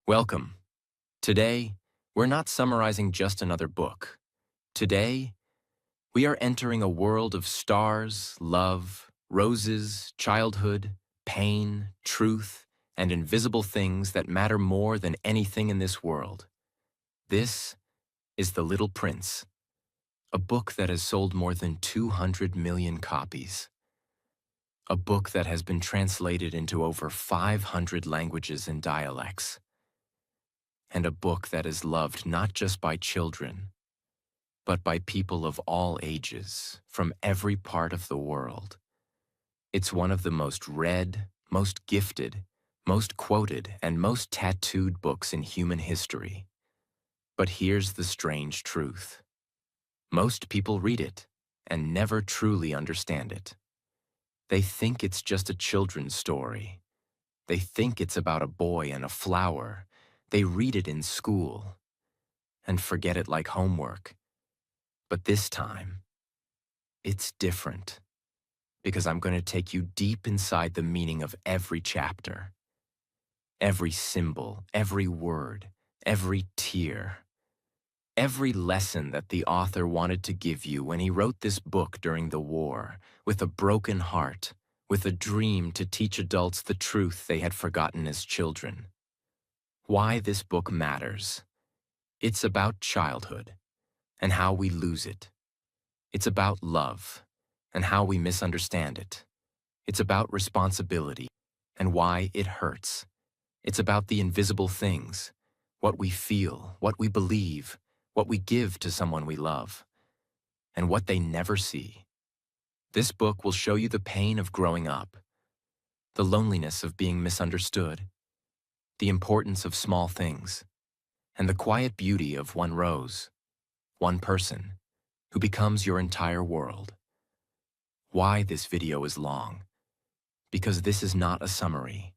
Welcome. Today, we're not summarizing just another book. Today, we are entering a world of stars, love, roses, childhood, pain, truth, and invisible things that matter more than anything in this world. This is The Little Prince, a book that has sold more than 200 million copies. A book that has been translated into over 500 languages and dialects. And a book that is loved not just by children, but by people of all ages, from every part of the world. It's one of the most read, most gifted, most quoted, and most tattooed books in human history. But here's the strange truth. Most people read it and never truly understand it. They think it's just a children's story. They think it's about a boy and a flower. They read it in school and forget it like homework. But this time, it's different, because I'm going to take you deep inside the meaning of every chapter. Every symbol, every word, every tear. Every lesson that the author wanted to give you when he wrote this book during the war, with a broken heart, with a dream to teach adults the truth they had forgotten as children. Why this book matters. It's about childhood and how we lose it. It's about love and how we misunderstand it. It's about responsibility and why it hurts. It's about the invisible things, what we feel, what we believe, what we give to someone we love, and what they never see. This book will show you the pain of growing up, the loneliness of being misunderstood, the importance of small things, and the quiet beauty of one rose, one person, who becomes your entire world. Why this video is long? Because this is not a summary.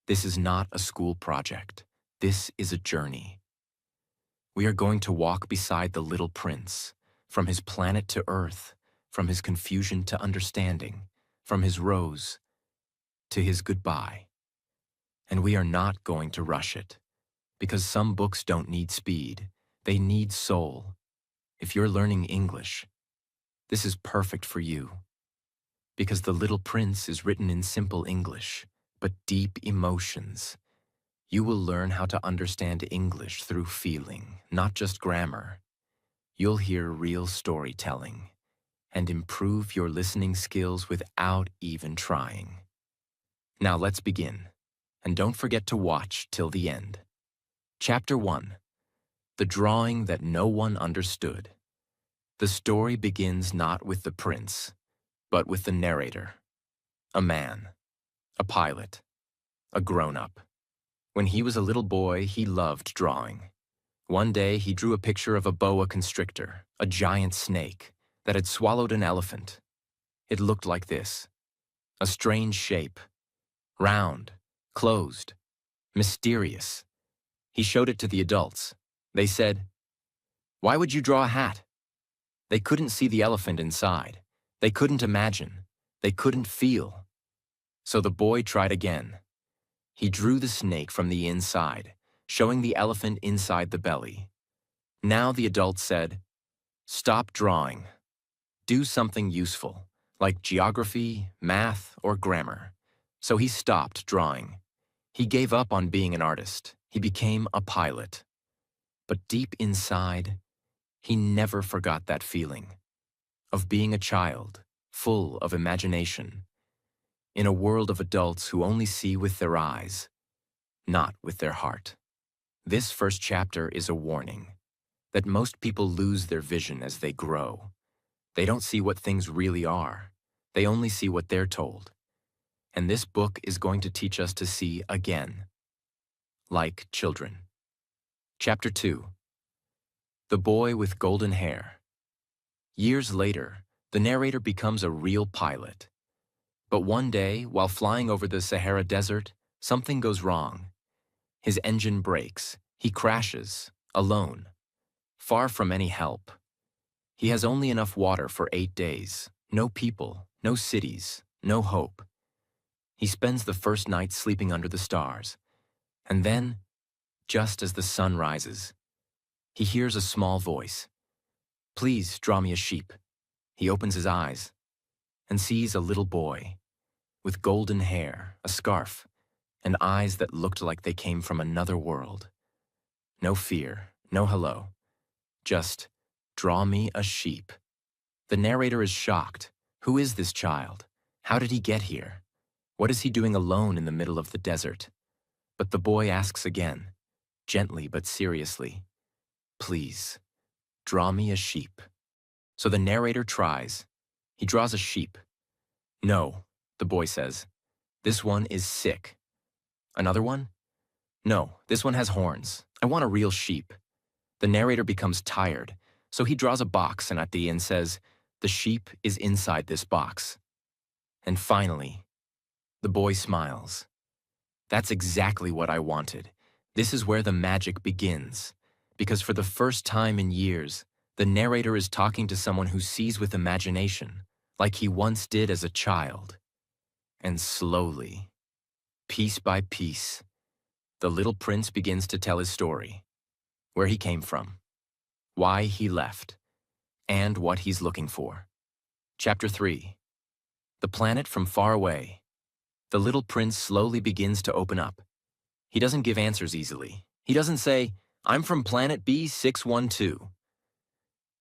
This is not a school project. This is a journey. We are going to walk beside the little prince, from his planet to Earth, from his confusion to understanding, from his rose to his goodbye. And we are not going to rush it, because some books don't need speed, they need soul. If you're learning English, this is perfect for you, because The Little Prince is written in simple English, but deep emotions. You will learn how to understand English through feeling, not just grammar. You'll hear real storytelling and improve your listening skills without even trying. Now let's begin, and don't forget to watch till the end. Chapter 1. The Drawing That No One Understood. The story begins not with the prince, but with the narrator. A man, a pilot, a grown-up. When he was a little boy, he loved drawing. One day, he drew a picture of a boa constrictor, a giant snake, that had swallowed an elephant. It looked like this: a strange shape, round, closed, mysterious. He showed it to the adults. They said, "Why would you draw a hat?" They couldn't see the elephant inside. They couldn't imagine. They couldn't feel. So the boy tried again. He drew the snake from the inside, showing the elephant inside the belly. Now the adults said, "Stop drawing. Do something useful, like geography, math, or grammar." So he stopped drawing. He gave up on being an artist. He became a pilot. But deep inside, he never forgot that feeling of being a child, full of imagination, in a world of adults who only see with their eyes, not with their heart. This first chapter is a warning that most people lose their vision as they grow. They don't see what things really are. They only see what they're told. And this book is going to teach us to see again, like children. Chapter 2. The Boy with Golden Hair. Years later, the narrator becomes a real pilot. But one day, while flying over the Sahara Desert, something goes wrong. His engine breaks. He crashes, alone, far from any help. He has only enough water for 8 days, no people, no cities, no hope. He spends the first night sleeping under the stars, and then just as the sun rises. He hears a small voice. "Please draw me a sheep." He opens his eyes and sees a little boy with golden hair, a scarf, and eyes that looked like they came from another world. No fear, no hello, just draw me a sheep. The narrator is shocked. Who is this child? How did he get here? What is he doing alone in the middle of the desert? But the boy asks again, gently but seriously, "Please, draw me a sheep." So the narrator tries. He draws a sheep. "No," the boy says. "This one is sick." "Another one?" "No, this one has horns. I want a real sheep." The narrator becomes tired, so he draws a box and at the end says, "The sheep is inside this box." And finally, the boy smiles. "That's exactly what I wanted. This is where the magic begins. Because for the first time in years, the narrator is talking to someone who sees with imagination, like he once did as a child. And slowly, piece by piece, the little prince begins to tell his story. Where he came from, why he left, and what he's looking for. Chapter 3. The planet from far away. The little prince slowly begins to open up. He doesn't give answers easily. He doesn't say, "I'm from planet B612.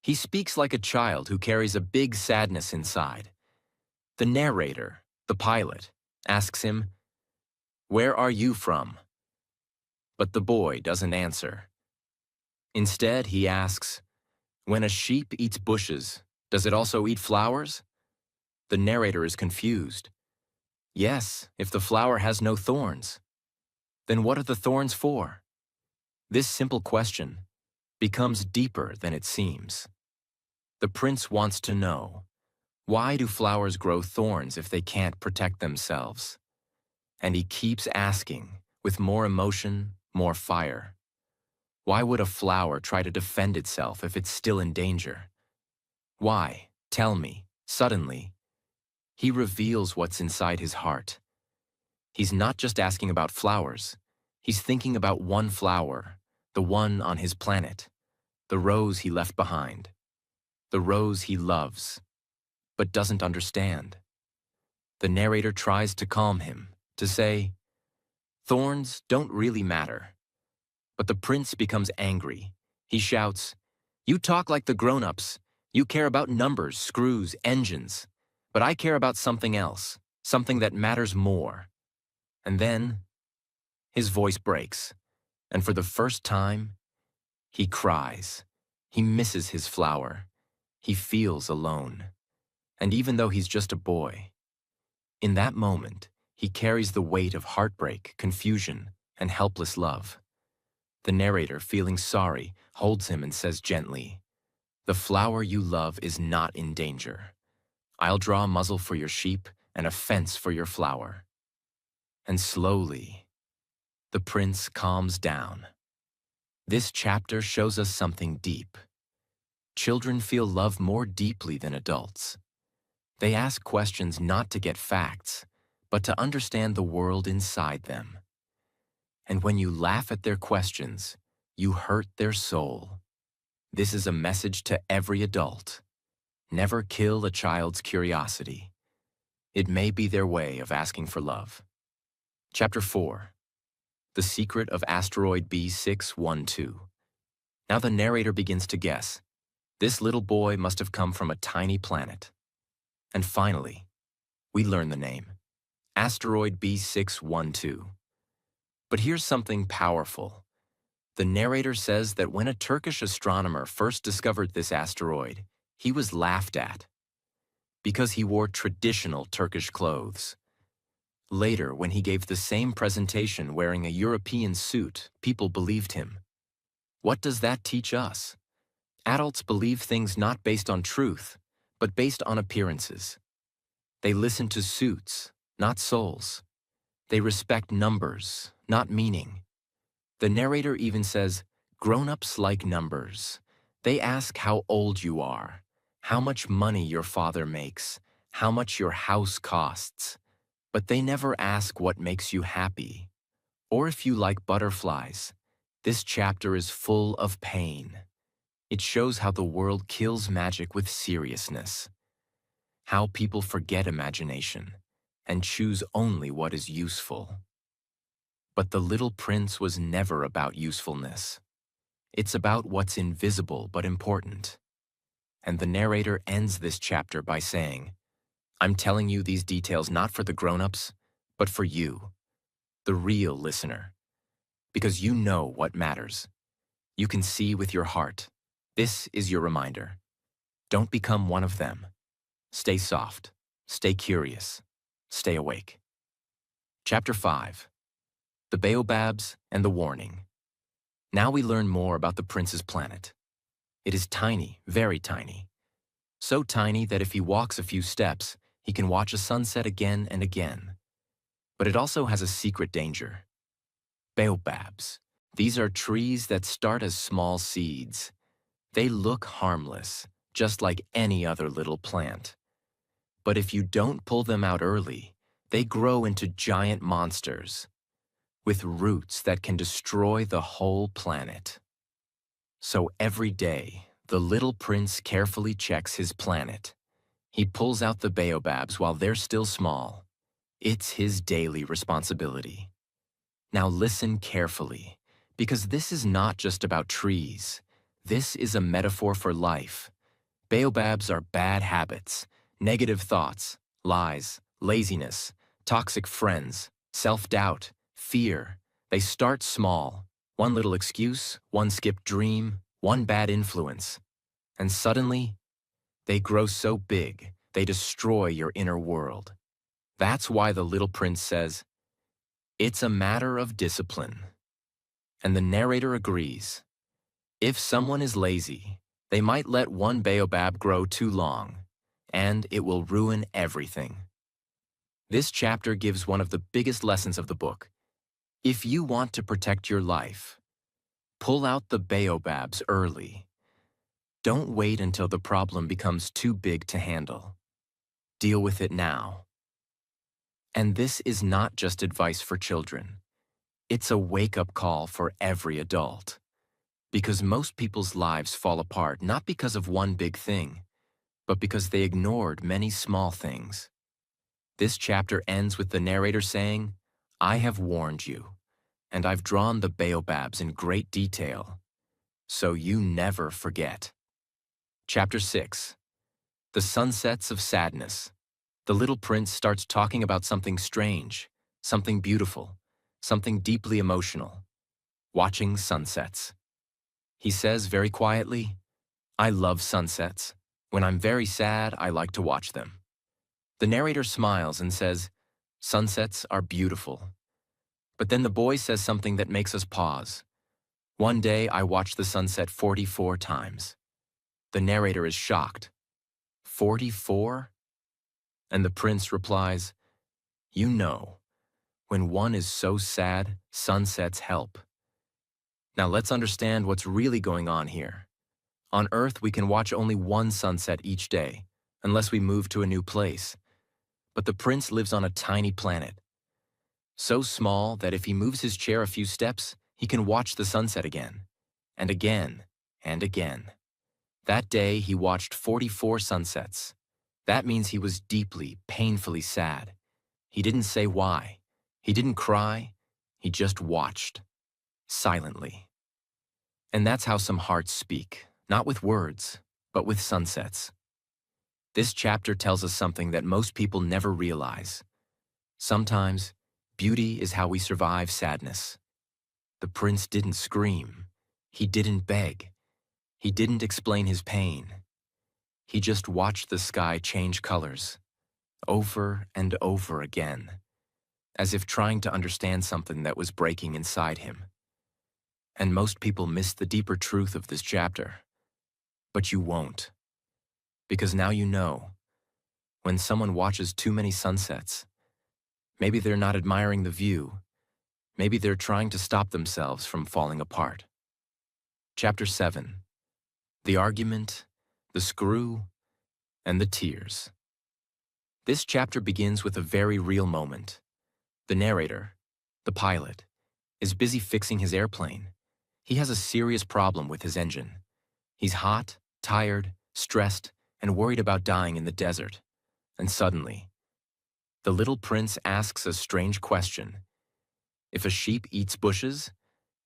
He speaks like a child who carries a big sadness inside. The narrator, the pilot, asks him, "Where are you from?" But the boy doesn't answer. Instead, he asks, "When a sheep eats bushes, does it also eat flowers?" The narrator is confused. "Yes, if the flower has no thorns." "Then what are the thorns for?" This simple question becomes deeper than it seems. The prince wants to know, why do flowers grow thorns if they can't protect themselves? And he keeps asking, with more emotion, more fire. Why would a flower try to defend itself if it's still in danger? Why? Tell me. Suddenly, he reveals what's inside his heart. He's not just asking about flowers. He's thinking about one flower, the one on his planet, the rose he left behind, the rose he loves, but doesn't understand. The narrator tries to calm him, to say, "Thorns don't really matter." But the prince becomes angry. He shouts, "You talk like the grown-ups. You care about numbers, screws, engines. But I care about something else, something that matters more." And then, his voice breaks, and for the first time, he cries. He misses his flower. He feels alone. And even though he's just a boy, in that moment, he carries the weight of heartbreak, confusion, and helpless love. The narrator, feeling sorry, holds him and says gently, "The flower you love is not in danger. I'll draw a muzzle for your sheep and a fence for your flower." And slowly, the prince calms down. This chapter shows us something deep. Children feel love more deeply than adults. They ask questions not to get facts, but to understand the world inside them. And when you laugh at their questions, you hurt their soul. This is a message to every adult. Never kill a child's curiosity. It may be their way of asking for love. Chapter 4. The Secret of Asteroid B612. Now the narrator begins to guess. This little boy must have come from a tiny planet. And finally, we learn the name. Asteroid B612. But here's something powerful. The narrator says that when a Turkish astronomer first discovered this asteroid, he was laughed at because he wore traditional Turkish clothes. Later, when he gave the same presentation wearing a European suit, people believed him. What does that teach us? Adults believe things not based on truth, but based on appearances. They listen to suits, not souls. They respect numbers, not meaning. The narrator even says, "Grown-ups like numbers. They ask how old you are, how much money your father makes, how much your house costs. But they never ask what makes you happy, or if you like butterflies." This chapter is full of pain. It shows how the world kills magic with seriousness, how people forget imagination and choose only what is useful. But The Little Prince was never about usefulness. It's about what's invisible but important. And the narrator ends this chapter by saying, I'm telling you these details not for the grown-ups, but for you, the real listener, because you know what matters. You can see with your heart. This is your reminder. Don't become one of them. Stay soft, stay curious, stay awake. Chapter 5. The Baobabs and the Warning. Now we learn more about the prince's planet. It is tiny, very tiny. So tiny that if he walks a few steps, he can watch a sunset again and again. But it also has a secret danger. Baobabs. These are trees that start as small seeds. They look harmless, just like any other little plant. But if you don't pull them out early, they grow into giant monsters with roots that can destroy the whole planet. So every day, the little prince carefully checks his planet. He pulls out the baobabs while they're still small. It's his daily responsibility. Now listen carefully, because this is not just about trees. This is a metaphor for life. Baobabs are bad habits, negative thoughts, lies, laziness, toxic friends, self-doubt, fear. They start small. One little excuse, one skipped dream, one bad influence. And suddenly, they grow so big, they destroy your inner world. That's why the little prince says, it's a matter of discipline. And the narrator agrees. If someone is lazy, they might let one baobab grow too long, and it will ruin everything. This chapter gives one of the biggest lessons of the book. If you want to protect your life, pull out the baobabs early. Don't wait until the problem becomes too big to handle. Deal with it now. And this is not just advice for children. It's a wake-up call for every adult. Because most people's lives fall apart not because of one big thing, but because they ignored many small things. This chapter ends with the narrator saying, I have warned you, and I've drawn the baobabs in great detail, so you never forget. Chapter 6. The Sunsets of Sadness. The little prince starts talking about something strange, something beautiful, something deeply emotional. Watching sunsets. He says very quietly, I love sunsets. When I'm very sad, I like to watch them. The narrator smiles and says, sunsets are beautiful. But then the boy says something that makes us pause. One day I watched the sunset 44 times. The narrator is shocked. 44? And the prince replies, you know, when one is so sad, sunsets help. Now let's understand what's really going on here. On Earth, we can watch only one sunset each day, unless we move to a new place. But the prince lives on a tiny planet, so small that if he moves his chair a few steps, he can watch the sunset again, and again, and again. That day, he watched 44 sunsets. That means he was deeply, painfully sad. He didn't say why. He didn't cry. He just watched, silently. And that's how some hearts speak, not with words, but with sunsets. This chapter tells us something that most people never realize. Sometimes, beauty is how we survive sadness. The prince didn't scream. He didn't beg. He didn't explain his pain. He just watched the sky change colors, over and over again, as if trying to understand something that was breaking inside him. And most people miss the deeper truth of this chapter. But you won't. Because now you know, when someone watches too many sunsets, maybe they're not admiring the view. Maybe they're trying to stop themselves from falling apart. Chapter 7. The Argument, the Screw, and the Tears. This chapter begins with a very real moment. The narrator, the pilot, is busy fixing his airplane. He has a serious problem with his engine. He's hot, tired, stressed, and worried about dying in the desert. And suddenly, the little prince asks a strange question. If a sheep eats bushes,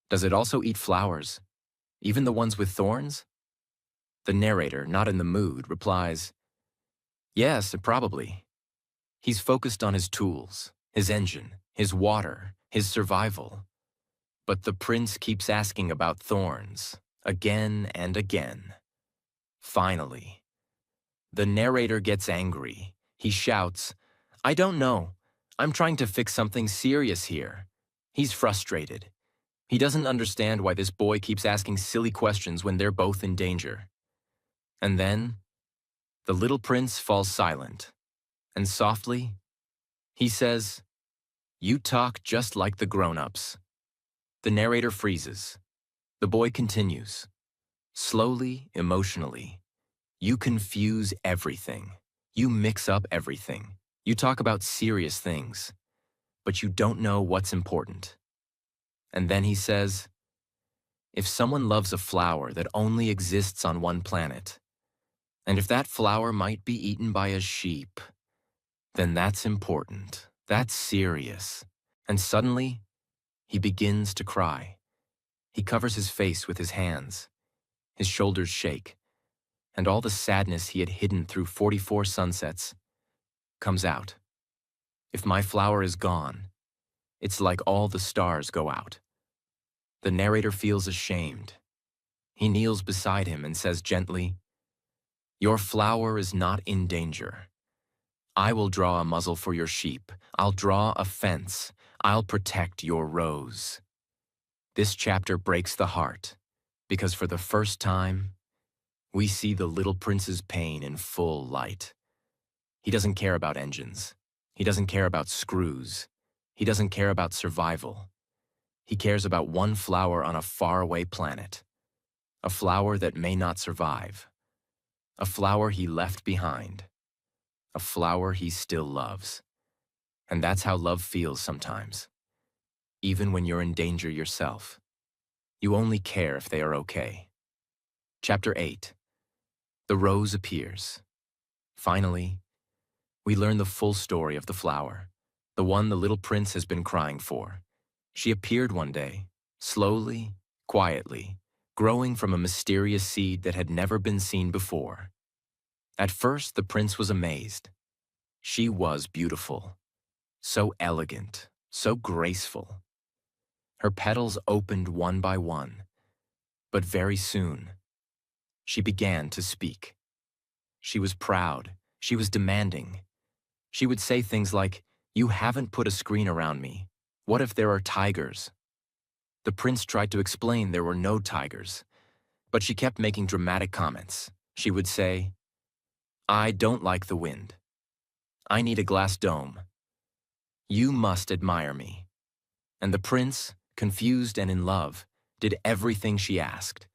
does it also eat flowers, even the ones with thorns? The narrator, not in the mood, replies, yes, probably. He's focused on his tools, his engine, his water, his survival. But the prince keeps asking about thorns, again and again. Finally, the narrator gets angry. He shouts, I don't know. I'm trying to fix something serious here. He's frustrated. He doesn't understand why this boy keeps asking silly questions when they're both in danger. And then, the little prince falls silent, and softly, he says, you talk just like the grown-ups. The narrator freezes. The boy continues. Slowly, emotionally, you confuse everything. You mix up everything. You talk about serious things, but you don't know what's important. And then he says, if someone loves a flower that only exists on one planet, and if that flower might be eaten by a sheep, then that's important. That's serious. And suddenly, he begins to cry. He covers his face with his hands. His shoulders shake, and all the sadness he had hidden through 44 sunsets comes out. If my flower is gone, it's like all the stars go out. The narrator feels ashamed. He kneels beside him and says gently, your flower is not in danger. I will draw a muzzle for your sheep. I'll draw a fence. I'll protect your rose. This chapter breaks the heart, because for the first time, we see the little prince's pain in full light. He doesn't care about engines. He doesn't care about screws. He doesn't care about survival. He cares about one flower on a faraway planet. A flower that may not survive. A flower he left behind. A flower he still loves. And that's how love feels sometimes. Even when you're in danger yourself. You only care if they are okay. Chapter 8. The rose appears. Finally, we learn the full story of the flower, the one the little prince has been crying for. She appeared one day, slowly, quietly, growing from a mysterious seed that had never been seen before. At first, the prince was amazed. She was beautiful, so elegant, so graceful. Her petals opened one by one, but very soon, she began to speak. She was proud. She was demanding. She would say things like, you haven't put a screen around me. What if there are tigers? The prince tried to explain there were no tigers, but she kept making dramatic comments. She would say, I don't like the wind. I need a glass dome. You must admire me. And the prince, confused and in love, did everything she asked.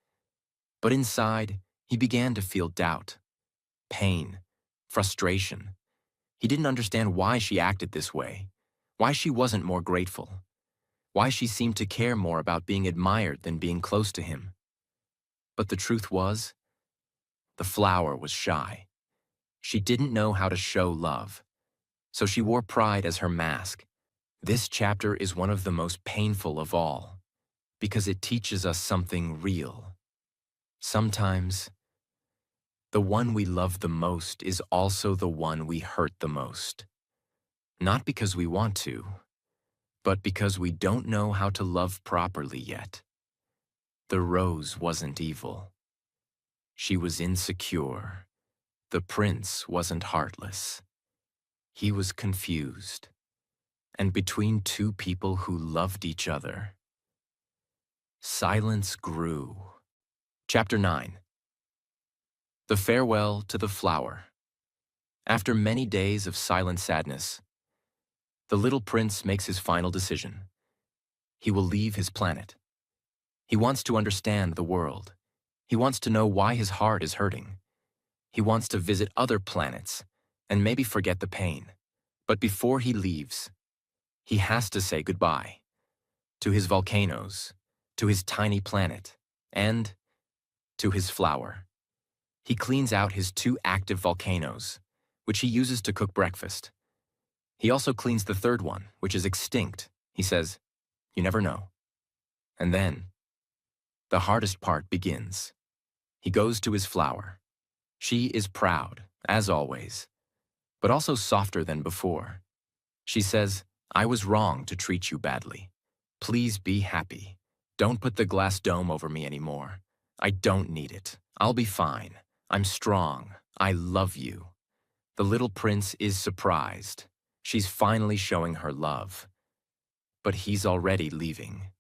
But inside, he began to feel doubt, pain, frustration. He didn't understand why she acted this way, why she wasn't more grateful, why she seemed to care more about being admired than being close to him. But the truth was, the flower was shy. She didn't know how to show love, so she wore pride as her mask. This chapter is one of the most painful of all, because it teaches us something real. Sometimes, the one we love the most is also the one we hurt the most. Not because we want to, but because we don't know how to love properly yet. The rose wasn't evil. She was insecure. The prince wasn't heartless. He was confused. And between two people who loved each other, silence grew. Chapter 9. The farewell to the flower. After many days of silent sadness, the little prince makes his final decision. He will leave his planet. He wants to understand the world. He wants to know why his heart is hurting. He wants to visit other planets and maybe forget the pain. But before he leaves, he has to say goodbye to his volcanoes, to his tiny planet, and to his flower. He cleans out his two active volcanoes, which he uses to cook breakfast. He also cleans the third one, which is extinct. He says, "You never know." And then, the hardest part begins. He goes to his flower. She is proud, as always, but also softer than before. She says, "I was wrong to treat you badly. Please be happy. Don't put the glass dome over me anymore. I don't need it. I'll be fine. I'm strong. I love you." The little prince is surprised. She's finally showing her love. But he's already leaving.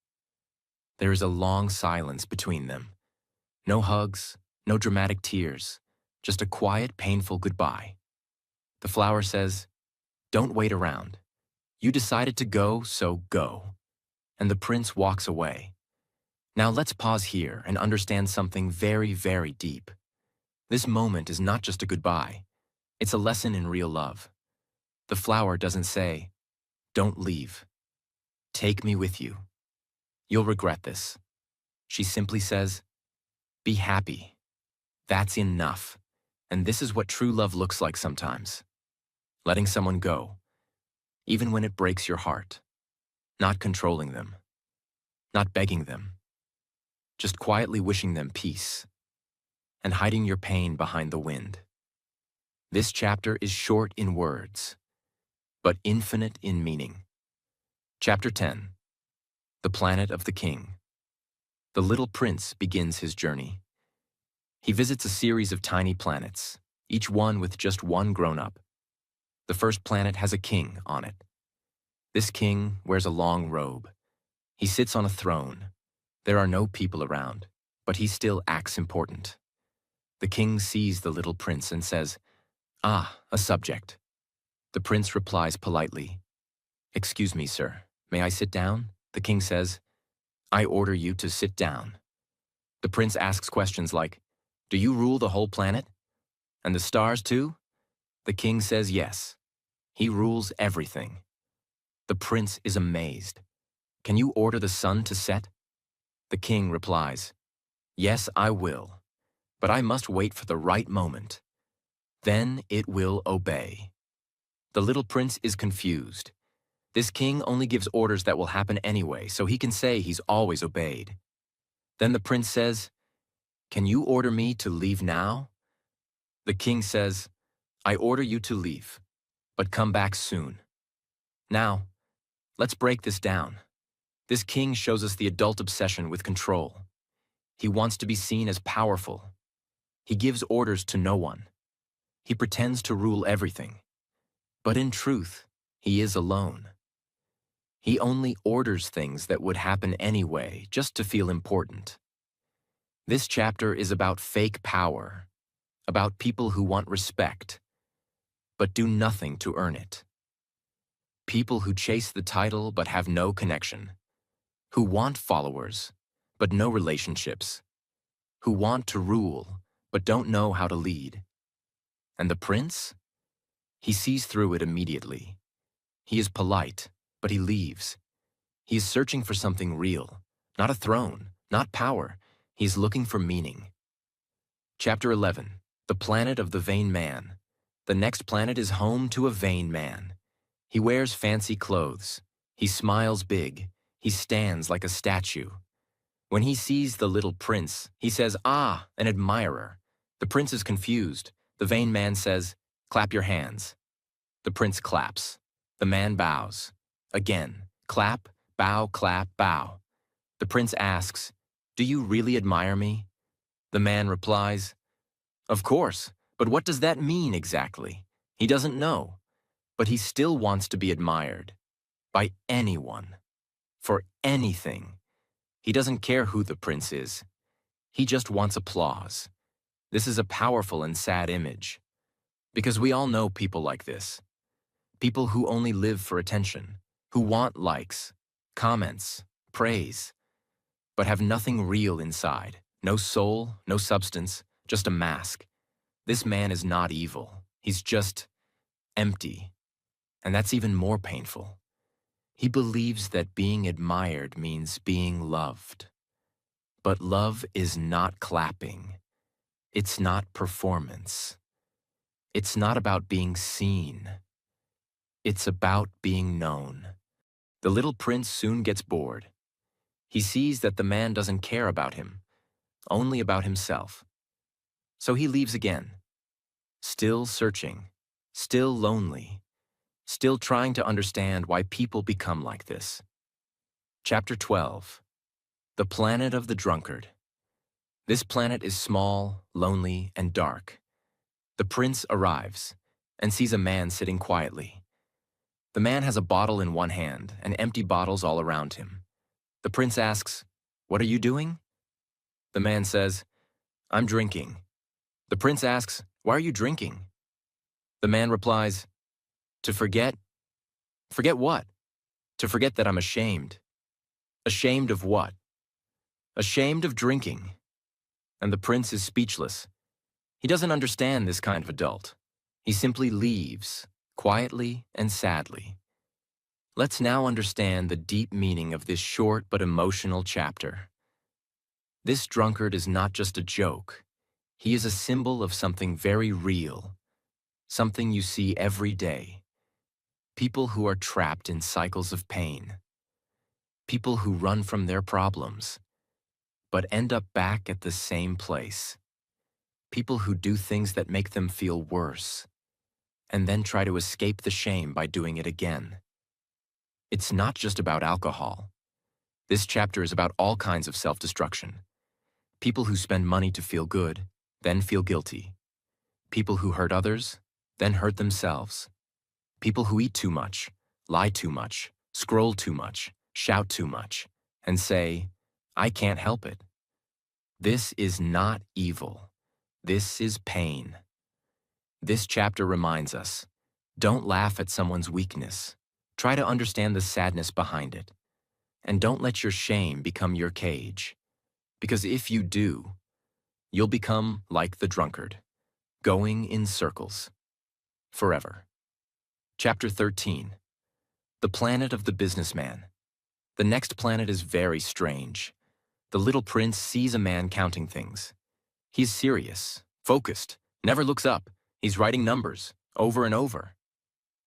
There is a long silence between them. No hugs, no dramatic tears, just a quiet, painful goodbye. The flower says, "Don't wait around. You decided to go, so go." And the prince walks away. Now let's pause here and understand something very, very deep. This moment is not just a goodbye. It's a lesson in real love. The flower doesn't say, "Don't leave. Take me with you. You'll regret this." She simply says, "Be happy. That's enough." And this is what true love looks like sometimes. Letting someone go, even when it breaks your heart. Not controlling them. Not begging them. Just quietly wishing them peace. And hiding your pain behind the wind. This chapter is short in words, but infinite in meaning. Chapter 10. The Planet of the King. The little prince begins his journey. He visits a series of tiny planets, each one with just one grown-up. The first planet has a king on it. This king wears a long robe. He sits on a throne. There are no people around, but he still acts important. The king sees the little prince and says, "Ah, a subject." The prince replies politely, "Excuse me, sir, may I sit down?" The king says, "I order you to sit down." The prince asks questions like, "Do you rule the whole planet? And the stars too?" The king says yes. He rules everything. The prince is amazed. "Can you order the sun to set?" The king replies, "Yes, I will, but I must wait for the right moment. Then it will obey." The little prince is confused. This king only gives orders that will happen anyway, so he can say he's always obeyed. Then the prince says, "Can you order me to leave now?" The king says, "I order you to leave, but come back soon." Now, let's break this down. This king shows us the adult obsession with control. He wants to be seen as powerful. He gives orders to no one. He pretends to rule everything. But in truth, he is alone. He only orders things that would happen anyway, just to feel important. This chapter is about fake power, about people who want respect, but do nothing to earn it. People who chase the title but have no connection. Who want followers, but no relationships. Who want to rule, but don't know how to lead. And the prince? He sees through it immediately. He is polite, but he leaves. He is searching for something real, not a throne, not power. He is looking for meaning. Chapter 11. The Planet of the Vain Man. The next planet is home to a vain man. He wears fancy clothes. He smiles big. He stands like a statue. When he sees the little prince, he says, "Ah, an admirer." The prince is confused. The vain man says, "Clap your hands." The prince claps. The man bows. Again, clap, bow, clap, bow. The prince asks, "Do you really admire me?" The man replies, "Of course, but what does that mean exactly?" He doesn't know, but he still wants to be admired. By anyone. For anything. He doesn't care who the prince is. He just wants applause. This is a powerful and sad image. Because we all know people like this. People who only live for attention, who want likes, comments, praise, but have nothing real inside. No soul, no substance, just a mask. This man is not evil. He's just empty. And that's even more painful. He believes that being admired means being loved. But love is not clapping. It's not performance. It's not about being seen. It's about being known. The little prince soon gets bored. He sees that the man doesn't care about him, only about himself. So he leaves again, still searching, still lonely, still trying to understand why people become like this. Chapter 12. The Planet of the Drunkard. This planet is small, lonely, and dark. The prince arrives and sees a man sitting quietly. The man has a bottle in one hand and empty bottles all around him. The prince asks, "What are you doing?" The man says, "I'm drinking." The prince asks, "Why are you drinking?" The man replies, "To forget." "Forget what?" "To forget that I'm ashamed." "Ashamed of what?" "Ashamed of drinking." And the prince is speechless. He doesn't understand this kind of adult. He simply leaves, quietly and sadly. Let's now understand the deep meaning of this short but emotional chapter. This drunkard is not just a joke. He is a symbol of something very real, something you see every day. People who are trapped in cycles of pain. People who run from their problems, but end up back at the same place. People who do things that make them feel worse, and then try to escape the shame by doing it again. It's not just about alcohol. This chapter is about all kinds of self-destruction. People who spend money to feel good, then feel guilty. People who hurt others, then hurt themselves. People who eat too much, lie too much, scroll too much, shout too much, and say, "I can't help it." This is not evil. This is pain. This chapter reminds us, don't laugh at someone's weakness. Try to understand the sadness behind it. And don't let your shame become your cage. Because if you do, you'll become like the drunkard, going in circles, forever. Chapter 13. The Planet of the Businessman. The next planet is very strange. The little prince sees a man counting things. He's serious, focused, never looks up. He's writing numbers, over and over.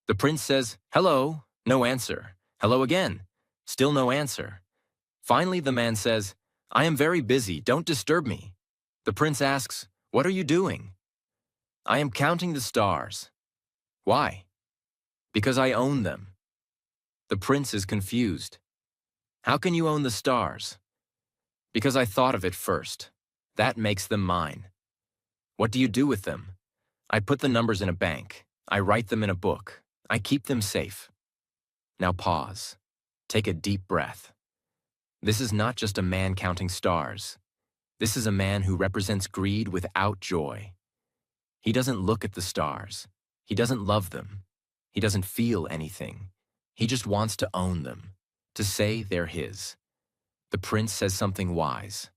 The prince says, "Hello," no answer. "Hello again," still no answer. Finally, the man says, "I am very busy, don't disturb me." The prince asks, "What are you doing?" "I am counting the stars." "Why?" "Because I own them." The prince is confused. "How can you own the stars?" "Because I thought of it first. That makes them mine." "What do you do with them?" "I put the numbers in a bank. I write them in a book. I keep them safe." Now pause. Take a deep breath. This is not just a man counting stars. This is a man who represents greed without joy. He doesn't look at the stars. He doesn't love them. He doesn't feel anything. He just wants to own them, to say they're his. The prince says something wise.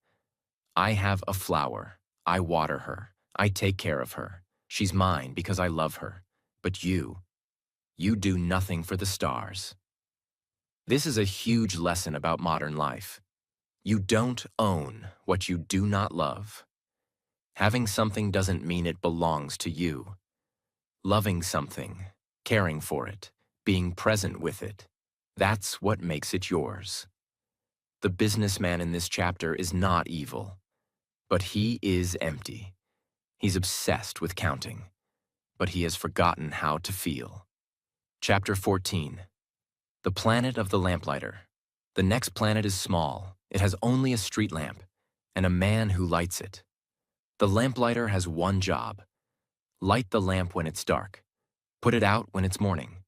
"I have a flower. I water her. I take care of her. She's mine because I love her. But you do nothing for the stars." This is a huge lesson about modern life. You don't own what you do not love. Having something doesn't mean it belongs to you. Loving something, caring for it, being present with it, that's what makes it yours. The businessman in this chapter is not evil, but he is empty. He's obsessed with counting, but he has forgotten how to feel. Chapter 14. The Planet of the Lamplighter. The next planet is small. It has only a street lamp and a man who lights it. The lamplighter has one job: light the lamp when it's dark, put it out when it's morning.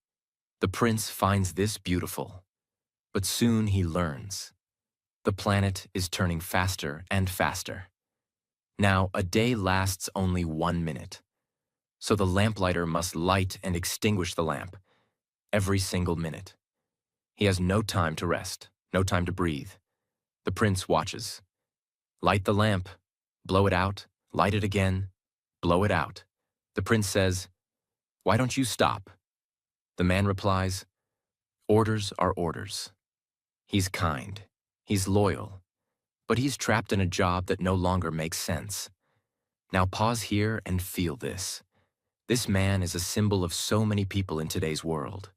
The prince finds this beautiful, but soon he learns. The planet is turning faster and faster. Now, a day lasts only 1 minute, so the lamplighter must light and extinguish the lamp every single minute. He has no time to rest, no time to breathe. The prince watches. Light the lamp, blow it out, light it again, blow it out. The prince says, "Why don't you stop?" The man replies, "Orders are orders." He's kind. He's loyal. but he's trapped in a job that no longer makes sense. Now pause here and feel this. This man is a symbol of so many people in today's world.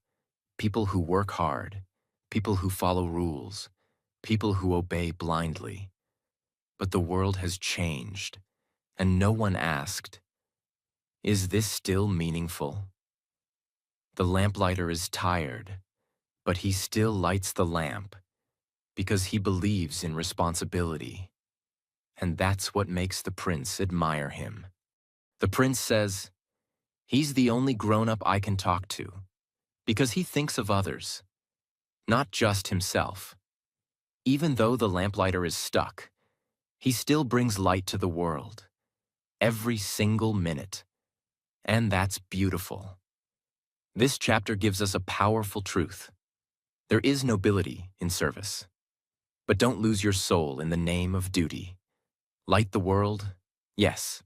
People who work hard, people who follow rules, people who obey blindly. But the world has changed, and no one asked, is this still meaningful? The lamplighter is tired, but he still lights the lamp because he believes in responsibility. And that's what makes the prince admire him. The prince says, he's the only grown-up I can talk to because he thinks of others, not just himself. Even though the lamplighter is stuck, he still brings light to the world, every single minute. And that's beautiful. This chapter gives us a powerful truth. There is nobility in service. But don't lose your soul in the name of duty. Light the world, yes,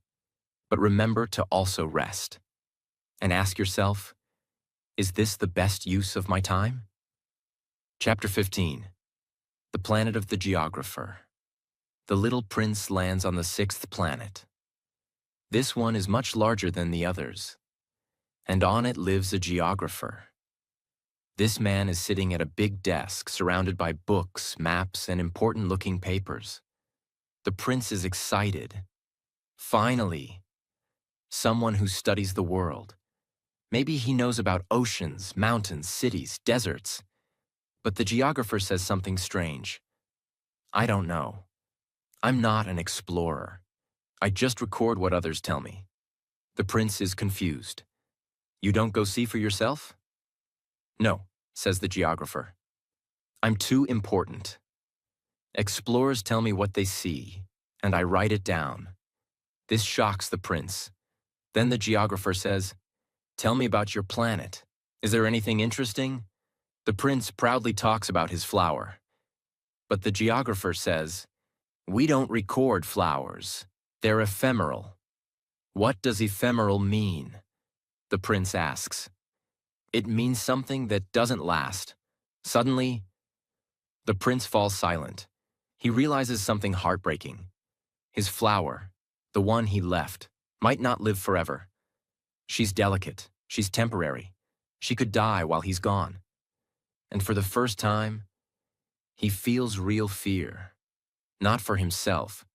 but remember to also rest. And ask yourself, is this the best use of my time? Chapter 15. The Planet of the Geographer. The little prince lands on the 6th planet. This one is much larger than the others, and on it lives a geographer. This man is sitting at a big desk surrounded by books, maps, and important-looking papers. The prince is excited. Finally, someone who studies the world. Maybe he knows about oceans, mountains, cities, deserts. But the geographer says something strange. I don't know. I'm not an explorer. I just record what others tell me. The prince is confused. You don't go see for yourself? No, says the geographer. I'm too important. Explorers tell me what they see, and I write it down. This shocks the prince. Then the geographer says, tell me about your planet. Is there anything interesting? The prince proudly talks about his flower. But the geographer says, we don't record flowers. They're ephemeral. What does ephemeral mean? The prince asks. It means something that doesn't last. Suddenly, the prince falls silent. He realizes something heartbreaking. His flower, the one he left, might not live forever. She's delicate. She's temporary. She could die while he's gone. And for the first time, he feels real fear. Not for himself,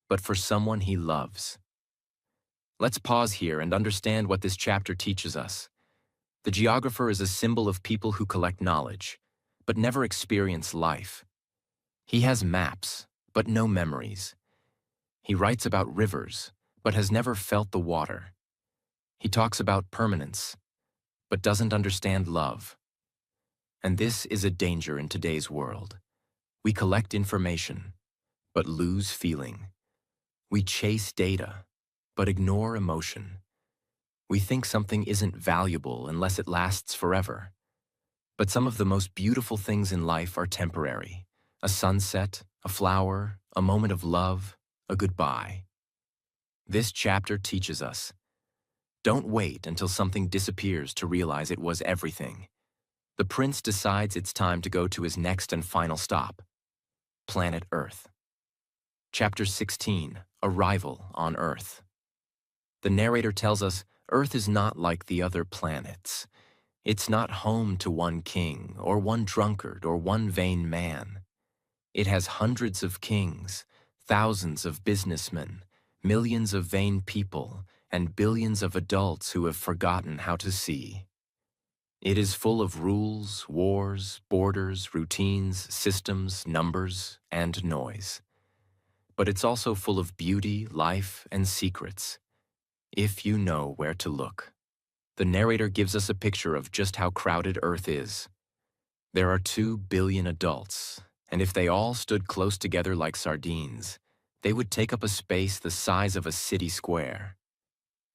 but for someone he loves. Let's pause here and understand what this chapter teaches us. The geographer is a symbol of people who collect knowledge, but never experience life. He has maps, but no memories. He writes about rivers, but has never felt the water. He talks about permanence, but doesn't understand love. And this is a danger in today's world. We collect information, but lose feeling. We chase data, but ignore emotion. We think something isn't valuable unless it lasts forever. But some of the most beautiful things in life are temporary. A sunset, a flower, a moment of love, a goodbye. This chapter teaches us, don't wait until something disappears to realize it was everything. The prince decides it's time to go to his next and final stop, planet Earth. Chapter 16, Arrival on Earth. The narrator tells us Earth is not like the other planets. It's not home to one king, or one drunkard, or one vain man. It has hundreds of kings, thousands of businessmen, millions of vain people, and billions of adults who have forgotten how to see. It is full of rules, wars, borders, routines, systems, numbers, and noise. But it's also full of beauty, life, and secrets, if you know where to look. The narrator gives us a picture of just how crowded Earth is. There are 2 billion adults, and if they all stood close together like sardines, they would take up a space the size of a city square.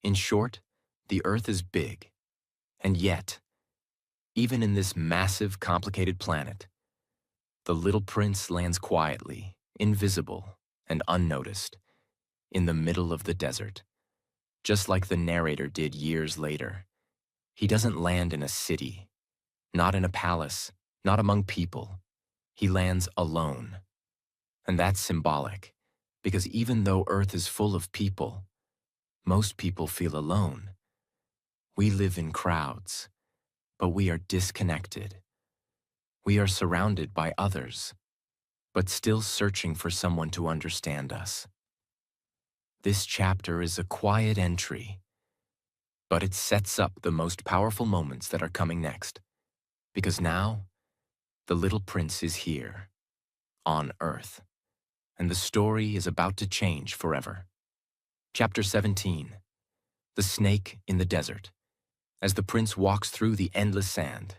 In short, the Earth is big, and yet, even in this massive, complicated planet, the little prince lands quietly, invisible, and unnoticed, in the middle of the desert, just like the narrator did years later. He doesn't land in a city, not in a palace, not among people. He lands alone. And that's symbolic, because even though Earth is full of people, most people feel alone. We live in crowds, but we are disconnected. We are surrounded by others, but still searching for someone to understand us. This chapter is a quiet entry, but it sets up the most powerful moments that are coming next, because now, the little prince is here, on Earth, and the story is about to change forever. Chapter 17. The Snake in the Desert. As the prince walks through the endless sand,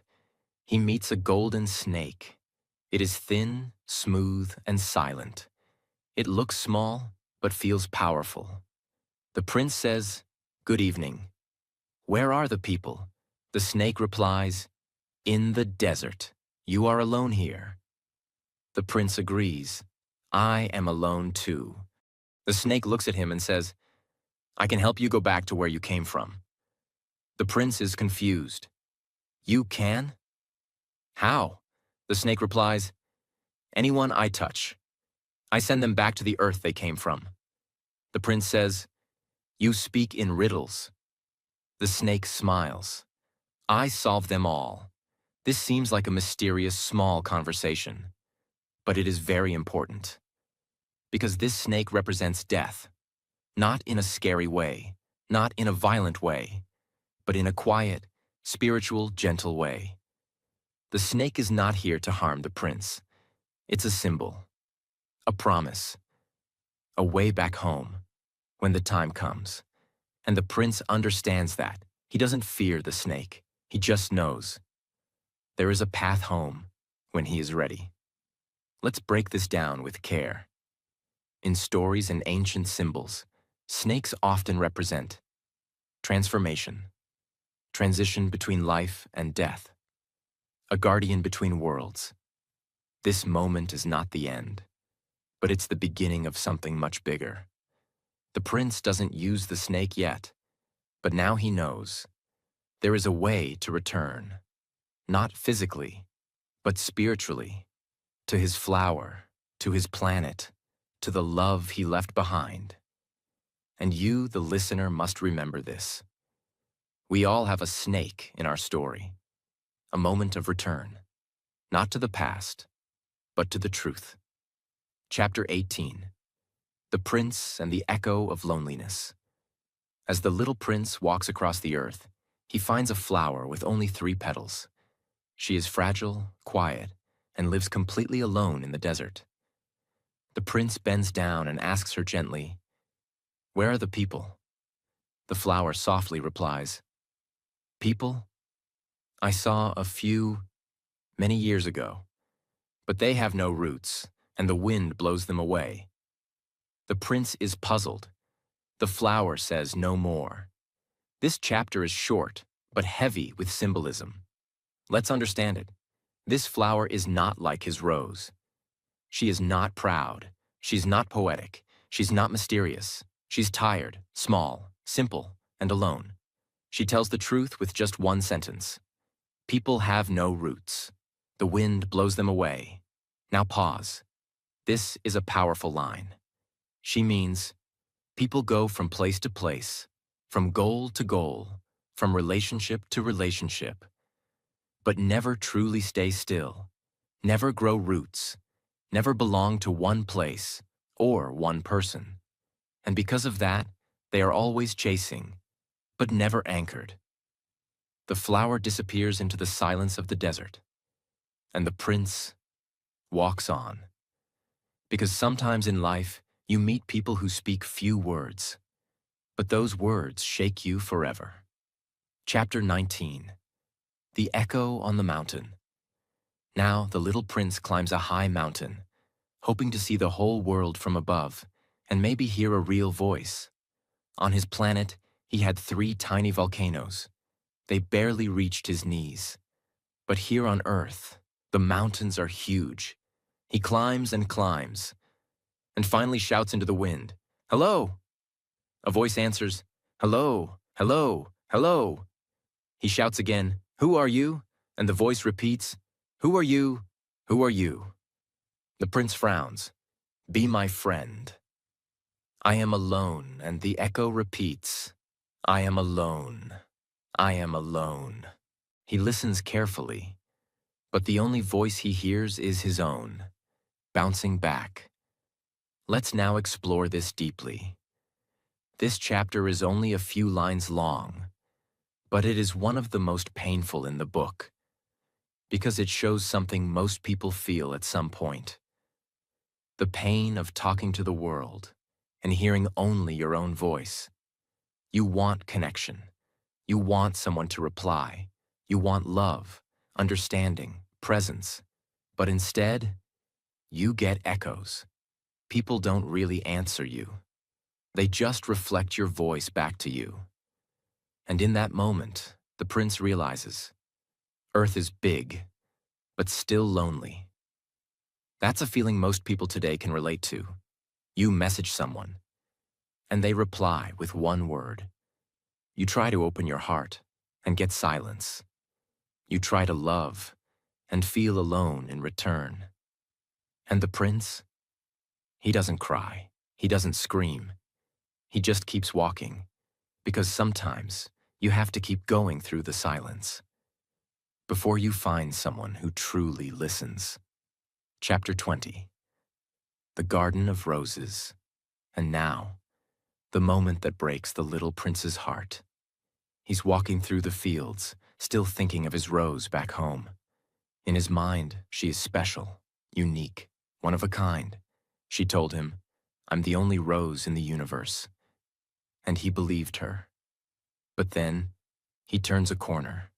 he meets a golden snake. It is thin, smooth, and silent. It looks small, but feels powerful. The prince says, "Good evening. Where are the people?" The snake replies, "In the desert. You are alone here." The prince agrees, "I am alone too." The snake looks at him and says, "I can help you go back to where you came from." The prince is confused. "You can?" "How?" The snake replies, "Anyone I touch. I send them back to the earth they came from." The prince says, "You speak in riddles." The snake smiles. "I solve them all." This seems like a mysterious, small conversation, but it is very important, because this snake represents death, not in a scary way, not in a violent way, but in a quiet, spiritual, gentle way. The snake is not here to harm the prince. It's a symbol, a promise, a way back home when the time comes. And the prince understands that. He doesn't fear the snake. He just knows there is a path home when he is ready. Let's break this down with care. In stories and ancient symbols, snakes often represent transformation, transition between life and death, a guardian between worlds. This moment is not the end, but it's the beginning of something much bigger. The prince doesn't use the snake yet, but now he knows there is a way to return, not physically, but spiritually, to his flower, to his planet, to the love he left behind. And you, the listener, must remember this. We all have a snake in our story, a moment of return, not to the past, but to the truth. Chapter 18. The Prince and the Echo of Loneliness. As the little prince walks across the earth, he finds a flower with only 3 petals. She is fragile, quiet, and lives completely alone in the desert. The prince bends down and asks her gently, "Where are the people?" The flower softly replies, "People? I saw a few many years ago, but they have no roots, and the wind blows them away." The prince is puzzled. The flower says no more. This chapter is short, but heavy with symbolism. Let's understand it. This flower is not like his rose. She is not proud. She's not poetic. She's not mysterious. She's tired, small, simple, and alone. She tells the truth with just one sentence. People have no roots. The wind blows them away. Now pause. This is a powerful line. She means, people go from place to place, from goal to goal, from relationship to relationship, but never truly stay still, never grow roots, never belong to one place or one person. And because of that, they are always chasing, but never anchored. The flower disappears into the silence of the desert, and the prince walks on. Because sometimes in life, you meet people who speak few words, but those words shake you forever. Chapter 19. The Echo on the Mountain. Now the little prince climbs a high mountain, hoping to see the whole world from above and maybe hear a real voice. On his planet, he had 3 tiny volcanoes. They barely reached his knees. But here on Earth, the mountains are huge. He climbs and climbs, and finally shouts into the wind, "Hello!" A voice answers, "Hello, hello, hello." He shouts again, "Who are you?" And the voice repeats, "Who are you? Who are you?" The prince frowns. Be my friend. I am alone, and the echo repeats, I am alone. I am alone. He listens carefully, but the only voice he hears is his own, bouncing back. Let's now explore this deeply. This chapter is only a few lines long, but it is one of the most painful in the book, because it shows something most people feel at some point. The pain of talking to the world and hearing only your own voice. You want connection. You want someone to reply. You want love, understanding, presence. But instead, you get echoes. People don't really answer you. They just reflect your voice back to you. And in that moment, the prince realizes, Earth is big, but still lonely. That's a feeling most people today can relate to. You message someone, and they reply with one word. You try to open your heart and get silence. You try to love and feel alone in return. And the prince? He doesn't cry. He doesn't scream. He just keeps walking, because sometimes you have to keep going through the silence before you find someone who truly listens. Chapter 20. The Garden of Roses. And now, the moment that breaks the little prince's heart. He's walking through the fields, still thinking of his Rose back home. In his mind, she is special, unique, one of a kind. She told him, I'm the only rose in the universe. And he believed her. But then, he turns a corner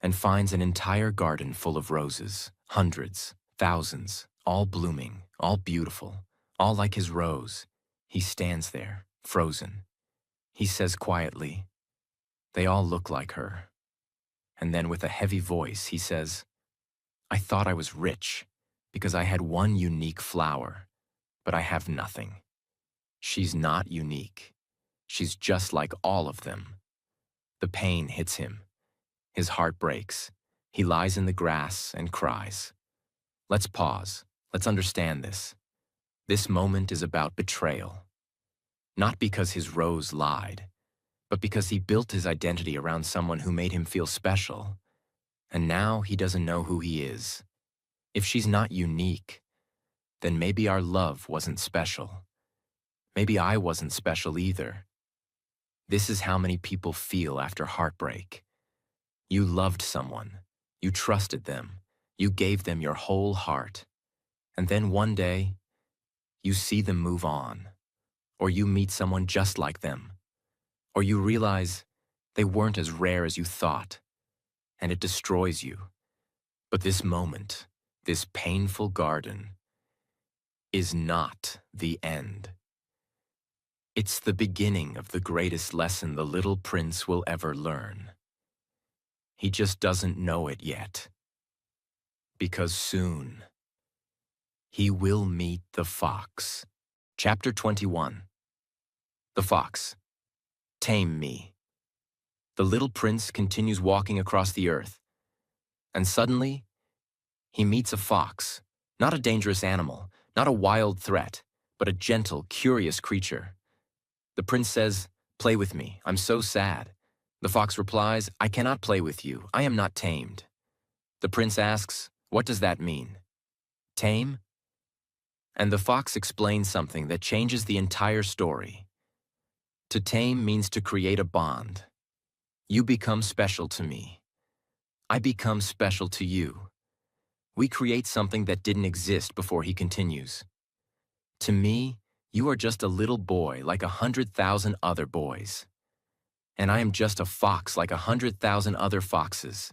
and finds an entire garden full of roses, hundreds, thousands, all blooming, all beautiful, all like his rose. He stands there, frozen. He says quietly, they all look like her. And then with a heavy voice, he says, I thought I was rich because I had one unique flower, but I have nothing. She's not unique. She's just like all of them. The pain hits him. His heart breaks. He lies in the grass and cries. Let's pause. Let's understand this. This moment is about betrayal. Not because his rose lied, but because he built his identity around someone who made him feel special. And now he doesn't know who he is. If she's not unique, then maybe our love wasn't special. Maybe I wasn't special either. This is how many people feel after heartbreak. You loved someone. You trusted them. You gave them your whole heart. And then one day, you see them move on. Or you meet someone just like them. Or you realize they weren't as rare as you thought. And it destroys you. But this moment, this painful garden, is not the end. It's the beginning of the greatest lesson the little prince will ever learn. He just doesn't know it yet. Because soon, he will meet the fox. Chapter 21. The fox. Tame me. The little prince continues walking across the earth, and suddenly, he meets a fox, not a dangerous animal, not a wild threat, but a gentle, curious creature. The prince says, play with me, I'm so sad. The fox replies, I cannot play with you, I am not tamed. The prince asks, what does that mean? Tame? And the fox explains something that changes the entire story. To tame means to create a bond. You become special to me. I become special to you. We create something that didn't exist before he continues. To me, you are just a little boy like 100,000 other boys. And I am just a fox like 100,000 other foxes.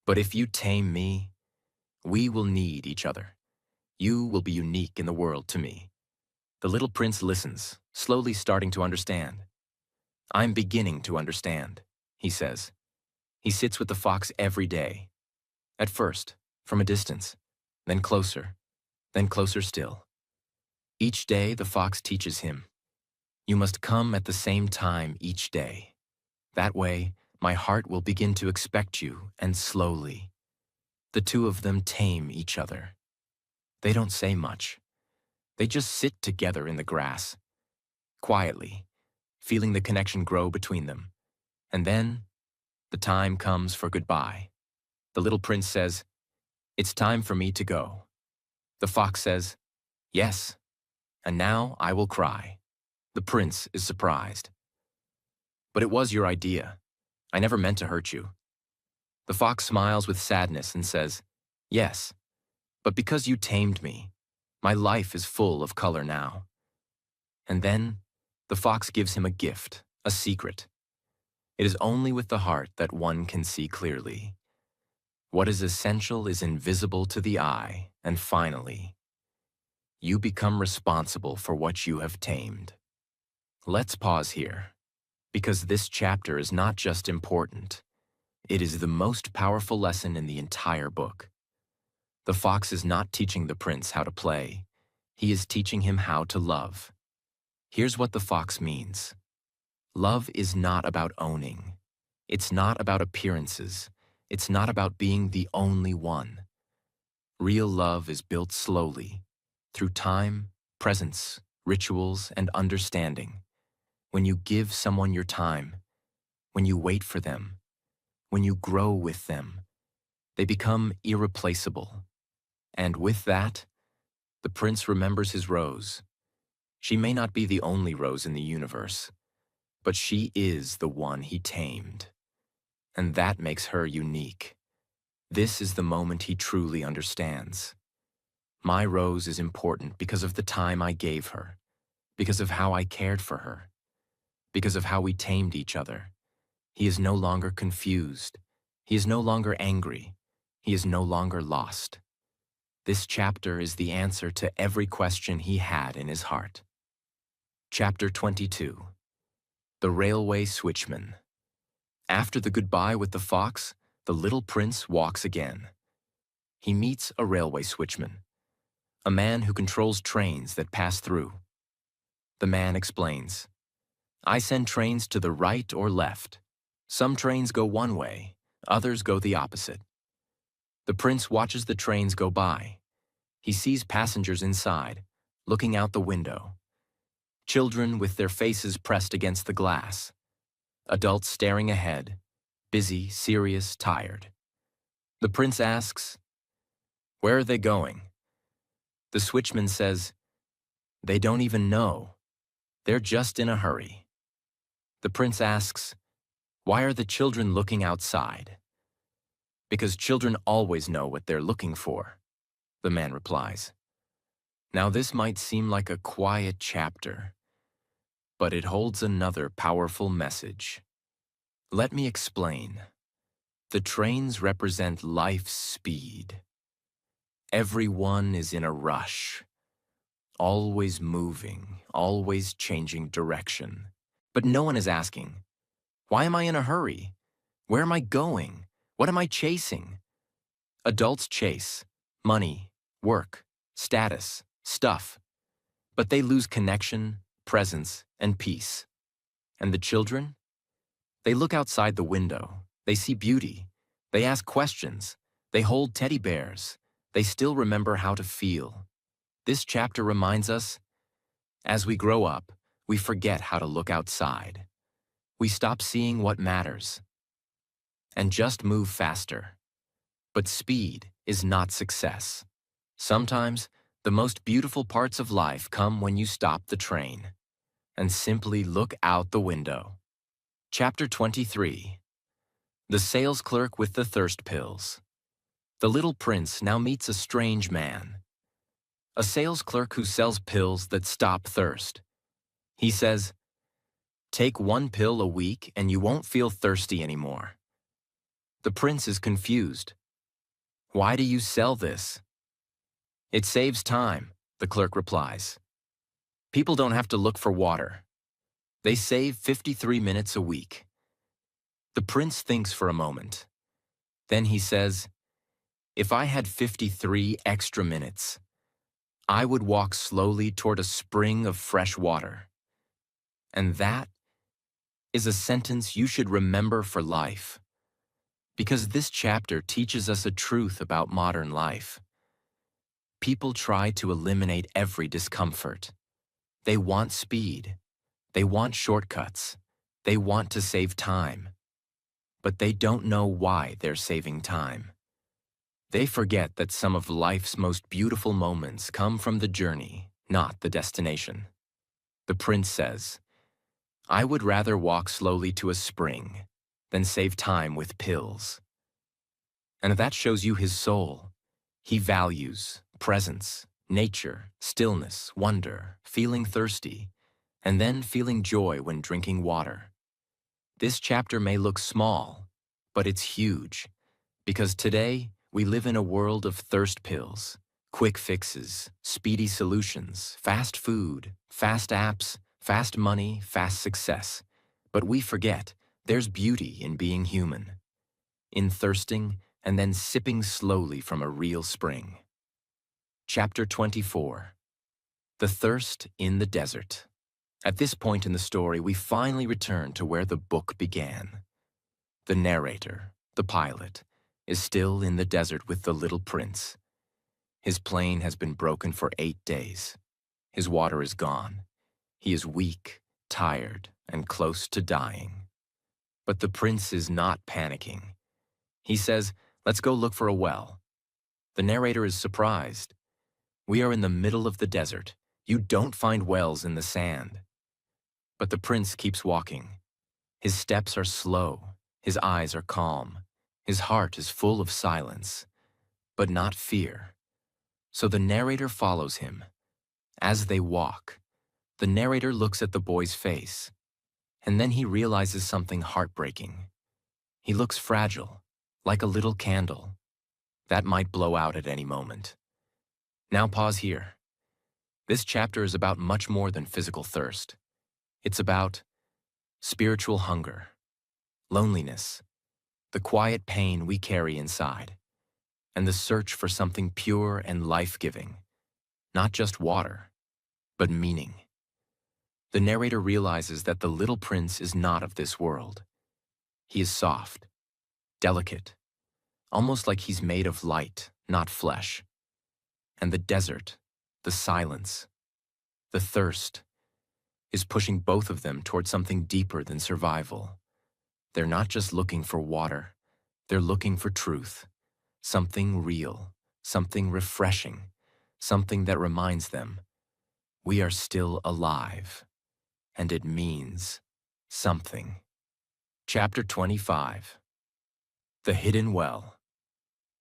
But if you tame me, we will need each other. You will be unique in the world to me. The little prince listens, slowly starting to understand. I'm beginning to understand, he says. He sits with the fox every day. At first, from a distance, then closer still. Each day the fox teaches him, you must come at the same time each day. That way, my heart will begin to expect you, and slowly. The two of them tame each other. They don't say much, They just sit together in the grass, quietly, feeling the connection grow between them. And then, the time comes for goodbye. The little prince says, "It's time for me to go." The fox says, "Yes, and now I will cry." The prince is surprised. "But it was your idea. I never meant to hurt you." The fox smiles with sadness and says, "Yes, but because you tamed me, my life is full of color now." And then, the fox gives him a gift, a secret. It is only with the heart that one can see clearly. What is essential is invisible to the eye, and finally, you become responsible for what you have tamed. Let's pause here, because this chapter is not just important, it is the most powerful lesson in the entire book. The fox is not teaching the prince how to play, he is teaching him how to love. Here's what the fox means. Love is not about owning. It's not about appearances. It's not about being the only one. Real love is built slowly, through time, presence, rituals, and understanding. When you give someone your time, when you wait for them, when you grow with them, they become irreplaceable. And with that, the prince remembers his rose. She may not be the only rose in the universe, but she is the one he tamed. And that makes her unique. This is the moment he truly understands. My rose is important because of the time I gave her, because of how I cared for her, because of how we tamed each other. He is no longer confused. He is no longer angry. He is no longer lost. This chapter is the answer to every question he had in his heart. Chapter 22. The Railway Switchman. After the goodbye with the fox, the little prince walks again. He meets a railway switchman, a man who controls trains that pass through. The man explains, "I send trains to the right or left. Some trains go one way, others go the opposite." The prince watches the trains go by. He sees passengers inside, looking out the window. Children with their faces pressed against the glass. Adults staring ahead, busy, serious, tired. The prince asks, "Where are they going?" The switchman says, "They don't even know. They're just in a hurry." The prince asks, "Why are the children looking outside?" "Because children always know what they're looking for," the man replies. Now this might seem like a quiet chapter, but it holds another powerful message. Let me explain. The trains represent life's speed. Everyone is in a rush, always moving, always changing direction. But no one is asking, why am I in a hurry? Where am I going? What am I chasing? Adults chase money, work, status, stuff. But they lose connection, presence, and peace. And the children? They look outside the window. They see beauty. They ask questions. They hold teddy bears. They still remember how to feel. This chapter reminds us, as we grow up, we forget how to look outside. We stop seeing what matters and just move faster. But speed is not success. Sometimes, the most beautiful parts of life come when you stop the train and simply look out the window. Chapter 23. The Sales Clerk with the Thirst Pills. The little prince now meets a strange man, a sales clerk who sells pills that stop thirst. He says, "Take one pill a week and you won't feel thirsty anymore." The prince is confused. "Why do you sell this?" "It saves time," the clerk replies. "People don't have to look for water. They save 53 minutes a week." The prince thinks for a moment. Then he says, "If I had 53 extra minutes, I would walk slowly toward a spring of fresh water." And that is a sentence you should remember for life, because this chapter teaches us a truth about modern life. people try to eliminate every discomfort. They want speed. They want shortcuts. They want to save time. But they don't know why they're saving time. They forget that some of life's most beautiful moments come from the journey, not the destination. The prince says, "I would rather walk slowly to a spring than save time with pills." And that shows you his soul. He values presence, nature, stillness, wonder, feeling thirsty, and then feeling joy when drinking water. This chapter may look small, but it's huge, because today we live in a world of thirst pills, quick fixes, speedy solutions, fast food, fast apps, fast money, fast success. But we forget there's beauty in being human, in thirsting and then sipping slowly from a real spring. Chapter 24. The Thirst in the Desert. At this point in the story, we finally return to where the book began. The narrator, the pilot, is still in the desert with the little prince. His plane has been broken for 8 days. His water is gone. He is weak, tired, and close to dying. But the prince is not panicking. He says, "Let's go look for a well." The narrator is surprised. We are in the middle of the desert. You don't find wells in the sand. But the prince keeps walking. His steps are slow. His eyes are calm. His heart is full of silence, but not fear. So the narrator follows him. As they walk, the narrator looks at the boy's face, and then he realizes something heartbreaking. He looks fragile, like a little candle that might blow out at any moment. Now pause here. This chapter is about much more than physical thirst. It's about spiritual hunger, loneliness, the quiet pain we carry inside, and the search for something pure and life-giving, not just water, but meaning. The narrator realizes that the little prince is not of this world. He is soft, delicate, almost like he's made of light, not flesh. And the desert, the silence, the thirst, is pushing both of them toward something deeper than survival. They're not just looking for water, they're looking for truth, something real, something refreshing, something that reminds them we are still alive, and it means something. Chapter 25. The Hidden Well.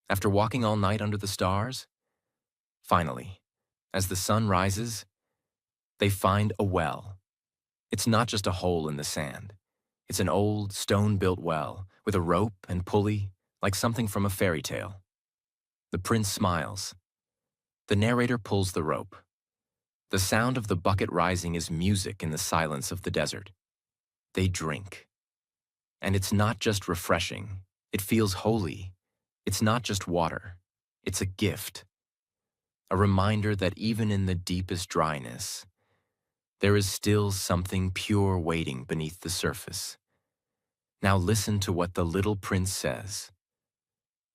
After walking all night under the stars, finally, as the sun rises, they find a well. It's not just a hole in the sand. It's an old, stone-built well with a rope and pulley, like something from a fairy tale. The prince smiles. The narrator pulls the rope. The sound of the bucket rising is music in the silence of the desert. They drink. And it's not just refreshing. It feels holy. It's not just water. It's a gift. A reminder that even in the deepest dryness, there is still something pure waiting beneath the surface. Now listen to what the little prince says.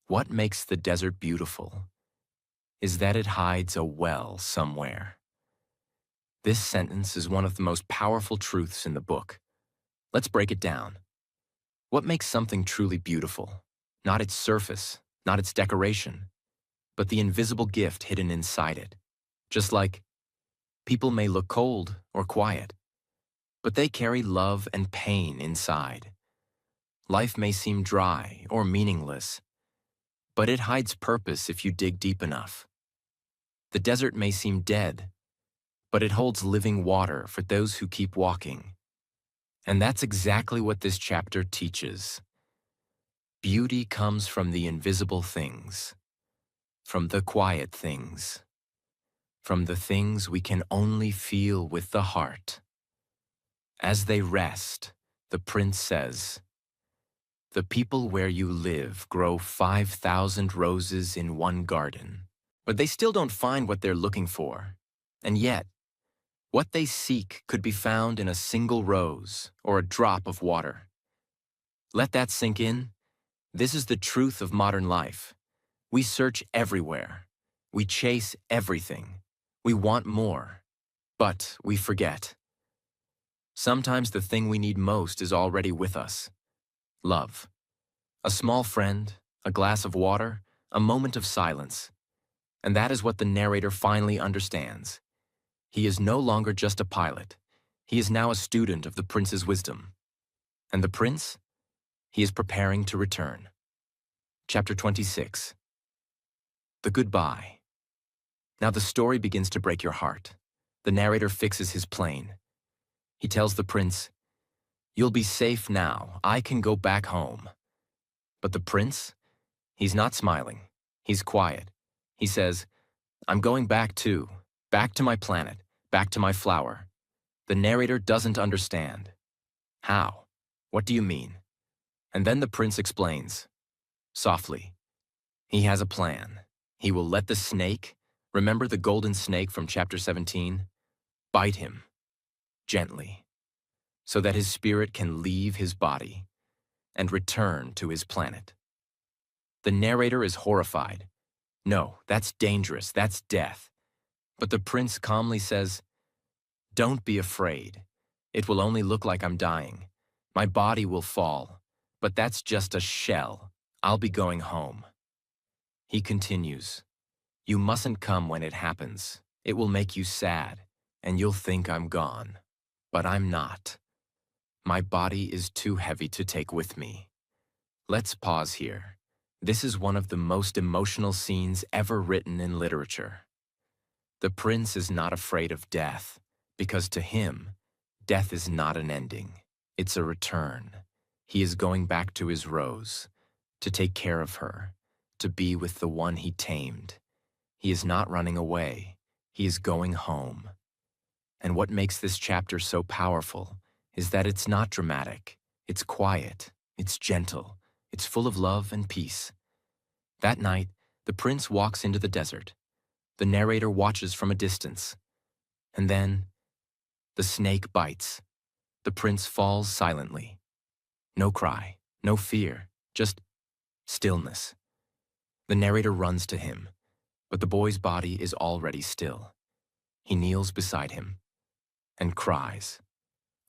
What makes the desert beautiful is that it hides a well somewhere. This sentence is one of the most powerful truths in the book. Let's break it down. What makes something truly beautiful? Not its surface, not its decoration, but the invisible gift hidden inside it. Just like people may look cold or quiet, but they carry love and pain inside. Life may seem dry or meaningless, but it hides purpose if you dig deep enough. The desert may seem dead, but it holds living water for those who keep walking. And that's exactly what this chapter teaches. Beauty comes from the invisible things, from the quiet things, from the things we can only feel with the heart. As they rest, the prince says, "The people where you live grow 5,000 roses in one garden, but they still don't find what they're looking for. And yet, what they seek could be found in a single rose or a drop of water." Let that sink in. This is the truth of modern life. We search everywhere. We chase everything. We want more. But we forget. Sometimes the thing we need most is already with us. Love. A small friend, a glass of water, a moment of silence. And that is what the narrator finally understands. He is no longer just a pilot. He is now a student of the prince's wisdom. And the prince? He is preparing to return. Chapter 26. The Goodbye. Now the story begins to break your heart. The narrator fixes his plane. He tells the prince, "You'll be safe now. I can go back home." But the prince? He's not smiling. He's quiet. He says, "I'm going back too. Back to my planet. Back to my flower." The narrator doesn't understand. How? What do you mean? And then the prince explains. Softly. He has a plan. He will let the snake, remember the golden snake from chapter 17? Bite him. Gently. So that his spirit can leave his body and return to his planet. The narrator is horrified. No, that's dangerous. That's death. But the prince calmly says, "Don't be afraid. It will only look like I'm dying. My body will fall, but that's just a shell. I'll be going home." He continues, "You mustn't come when it happens. It will make you sad, and you'll think I'm gone. But I'm not. My body is too heavy to take with me." Let's pause here. This is one of the most emotional scenes ever written in literature. The prince is not afraid of death, because to him, death is not an ending. It's a return. He is going back to his rose, to take care of her, to be with the one he tamed. He is not running away. He is going home. And what makes this chapter so powerful is that it's not dramatic. It's quiet. It's gentle. It's full of love and peace. That night, the prince walks into the desert. The narrator watches from a distance. And then, the snake bites. The prince falls silently. No cry, no fear, just stillness. The narrator runs to him, but the boy's body is already still. He kneels beside him and cries,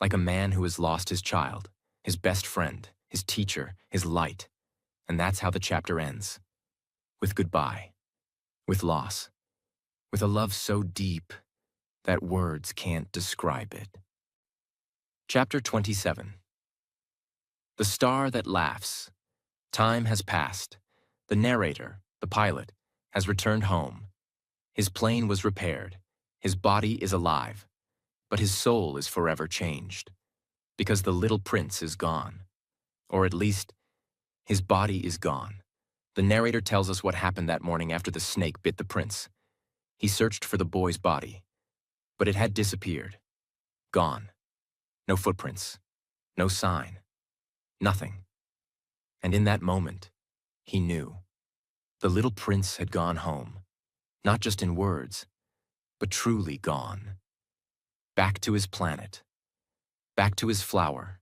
like a man who has lost his child, his best friend, his teacher, his light. And that's how the chapter ends. With goodbye, with loss, with a love so deep that words can't describe it. Chapter 27. The star that laughs. Time has passed. The narrator, the pilot, has returned home. His plane was repaired. His body is alive. But his soul is forever changed. Because the little prince is gone. Or at least, his body is gone. The narrator tells us what happened that morning after the snake bit the prince. He searched for the boy's body, but it had disappeared. Gone. No footprints. No sign. Nothing. And in that moment, he knew. The little prince had gone home, not just in words, but truly gone. Back to his planet. Back to his flower.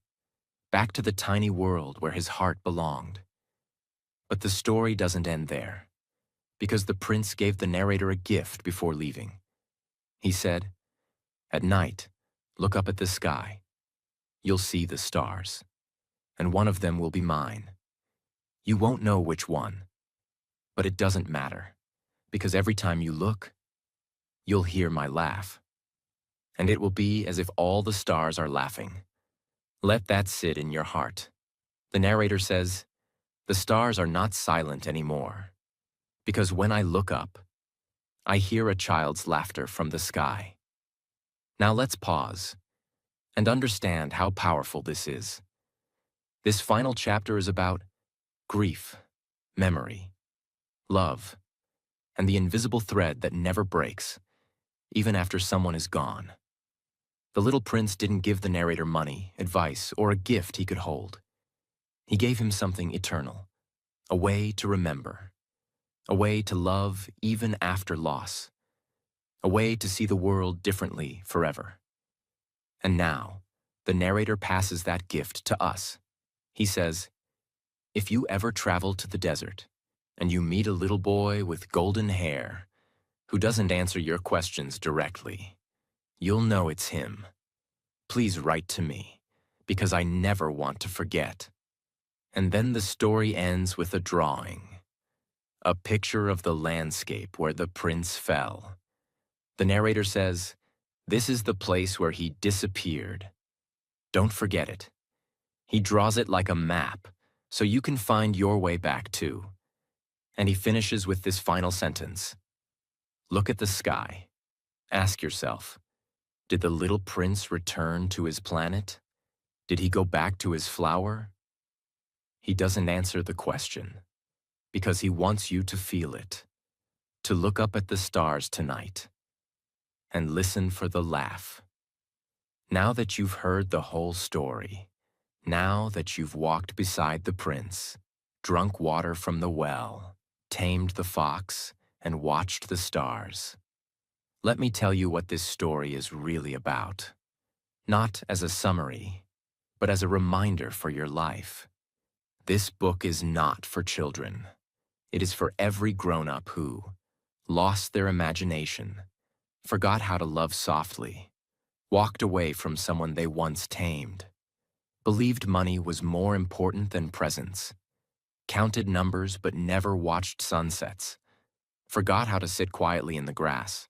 Back to the tiny world where his heart belonged. But the story doesn't end there, because the prince gave the narrator a gift before leaving. He said, "At night, look up at the sky. You'll see the stars, and one of them will be mine. You won't know which one, but it doesn't matter, because every time you look, you'll hear my laugh. And it will be as if all the stars are laughing." Let that sit in your heart. The narrator says, "The stars are not silent anymore, because when I look up, I hear a child's laughter from the sky." Now let's pause and understand how powerful this is. This final chapter is about grief, memory, love, and the invisible thread that never breaks, even after someone is gone. The little prince didn't give the narrator money, advice, or a gift he could hold. He gave him something eternal, a way to remember, a way to love even after loss, a way to see the world differently forever. And now, the narrator passes that gift to us. He says, "If you ever travel to the desert, and you meet a little boy with golden hair, who doesn't answer your questions directly. You'll know it's him. Please write to me, because I never want to forget. And then the story ends with a drawing, a picture of the landscape where the prince fell. The narrator says, "This is the place where he disappeared. Don't forget it." He draws it like a map, so you can find your way back too. And he finishes with this final sentence. Look at the sky. Ask yourself, did the little prince return to his planet? Did he go back to his flower? He doesn't answer the question, because he wants you to feel it, to look up at the stars tonight, and listen for the laugh. Now that you've heard the whole story, now that you've walked beside the prince, drunk water from the well, tamed the fox, and watched the stars, let me tell you what this story is really about. Not as a summary, but as a reminder for your life. This book is not for children. It is for every grown-up who lost their imagination, forgot how to love softly, walked away from someone they once tamed, believed money was more important than presents, counted numbers but never watched sunsets, forgot how to sit quietly in the grass,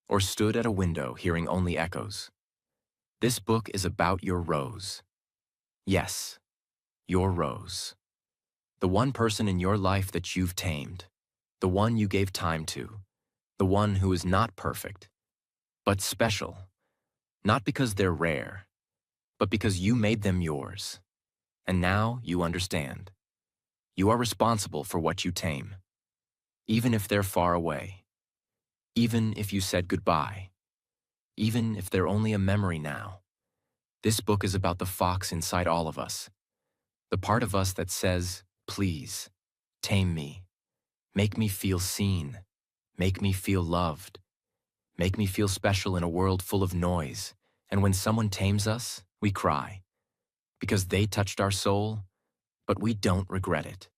or stood at a window hearing only echoes. This book is about your rose. Yes, your rose. The one person in your life that you've tamed, the one you gave time to, the one who is not perfect, but special, not because they're rare, but because you made them yours. And now you understand. You are responsible for what you tame, even if they're far away, even if you said goodbye, even if they're only a memory now. This book is about the fox inside all of us, the part of us that says, please, tame me, make me feel seen, make me feel loved, make me feel special in a world full of noise. And when someone tames us, we cry, because they touched our soul, but we don't regret it.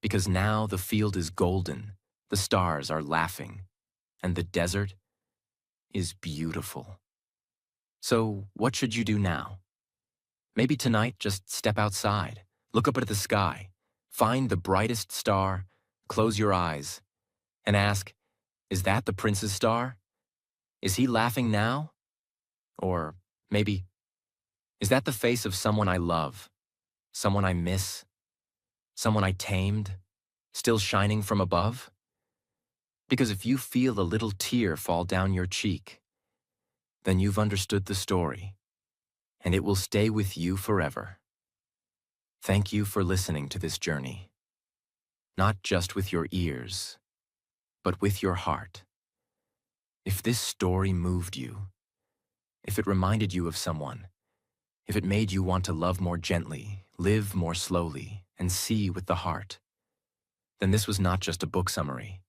Because now the field is golden, the stars are laughing, and the desert is beautiful. So what should you do now? Maybe tonight just step outside, look up at the sky, find the brightest star, close your eyes, and ask, is that the prince's star? Is he laughing now? Or maybe, is that the face of someone I love, someone I miss, someone I tamed, still shining from above? Because if you feel a little tear fall down your cheek, then you've understood the story, and it will stay with you forever. Thank you for listening to this journey, not just with your ears, but with your heart. If this story moved you, if it reminded you of someone, if it made you want to love more gently, live more slowly, and see with the heart, then this was not just a book summary.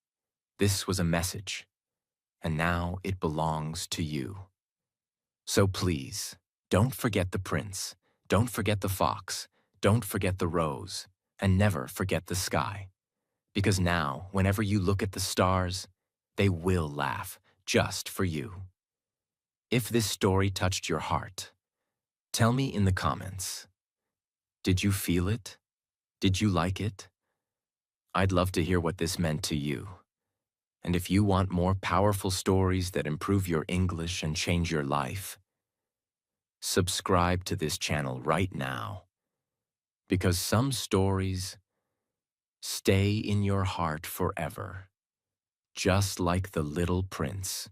This was a message, and now it belongs to you. So please, don't forget the prince, don't forget the fox, don't forget the rose, and never forget the sky. Because now, whenever you look at the stars, they will laugh just for you. If this story touched your heart, tell me in the comments. Did you feel it? Did you like it? I'd love to hear what this meant to you. And if you want more powerful stories that improve your English and change your life, subscribe to this channel right now. Because some stories stay in your heart forever, just like the little prince.